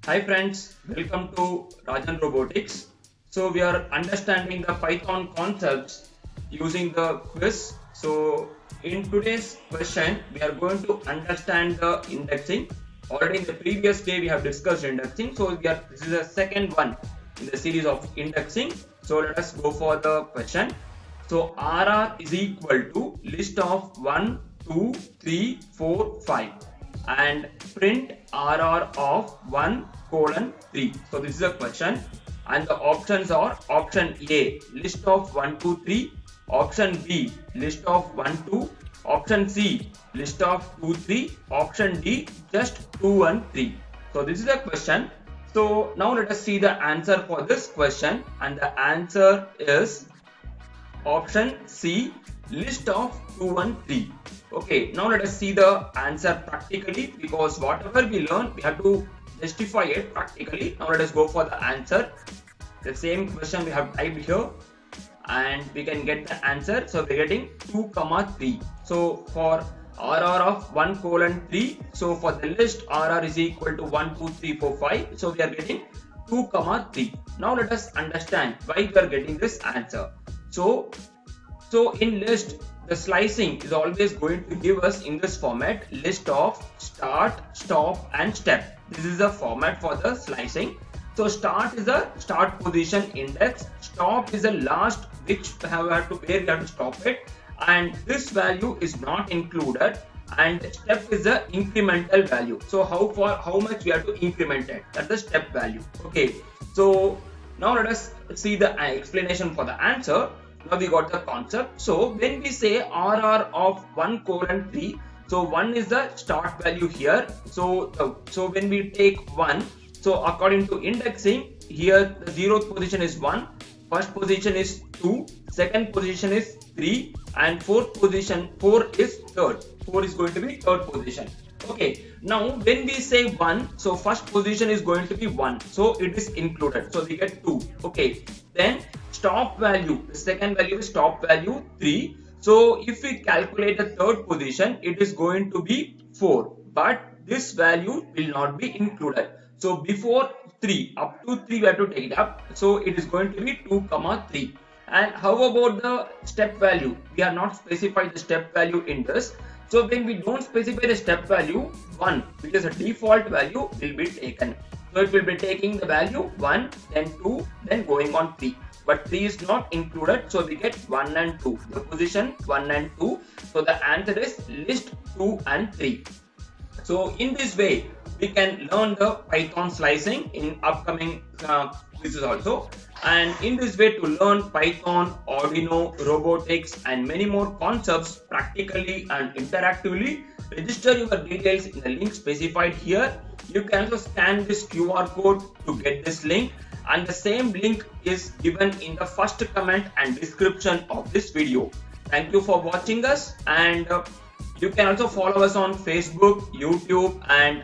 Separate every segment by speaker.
Speaker 1: Hi friends, welcome to Rajan Robotics. So we are understanding the Python concepts using the quiz. So in today's question, we are going to understand the indexing. Already in the previous day we have discussed indexing. So this is the second one in the series of indexing. So let us go for the question. So RR is equal to list of 1, 2, 3, 4, 5 and print RR of 1 colon 3. So this is a question and the options are option A list of 1 2 3, option B list of 1 2, option C list of 2 3, option D just 2 and 3. So this is a question. So now let us see the answer for this question, and the answer is option C list of 2 and 3. Okay, now let us see the answer practically, because whatever we learn we have to justify it practically. Now let us go for the answer. The same question we have typed here and we can get the answer. So we're getting 2 comma 3. So for RR of 1 colon 3, so for the list RR is equal to 1 2 3 4 5. So we are getting 2 comma 3. Now let us understand why we are getting this answer. So in list, the slicing is always going to give us in this format list of start, stop and step. This is the format for the slicing. So start is the start position index, stop is the last which where we have to stop it, and this value is not included, and step is the incremental value. So how much we have to increment it, that's the step value. Okay, so now let us see the explanation for the answer. Now we got the concept. So when we say RR of 1 colon 3, so 1 is the start value here. So when we take 1, so according to indexing, here the 0th position is 1, first position is 2, second position is 3, and fourth position 4 is third. 4 is going to be third position. Okay, now when we say 1, so first position is going to be 1, so it is included, so we get 2. Okay, then stop value, the second value is stop value 3. So if we calculate the third position, it is going to be 4, but this value will not be included. So before 3, up to 3 we have to take it up, so it is going to be 2 comma 3. And how about the step value? We are not specified the step value in this. So when we don't specify the step value 1, which is a default value, will be taken. So it will be taking the value 1, then 2, then going on 3. But 3 is not included, so we get 1 and 2. The position 1 and 2. So the answer is list 2 and 3. So in this way, we can learn the Python slicing in upcoming quizzes also. And in this way, to learn Python, Arduino, robotics and many more concepts practically and interactively, register your details in the link specified here. You can also scan this QR code to get this link, and the same link is given in the first comment and description of this video. Thank you for watching us, and you can also follow us on Facebook, YouTube and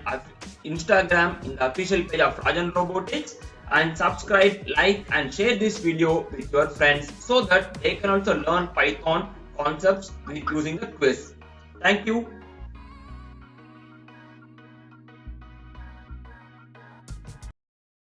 Speaker 1: Instagram in the official page of Rajan Robotics, and subscribe, like and share this video with your friends so that they can also learn Python concepts using the quiz. Thank you.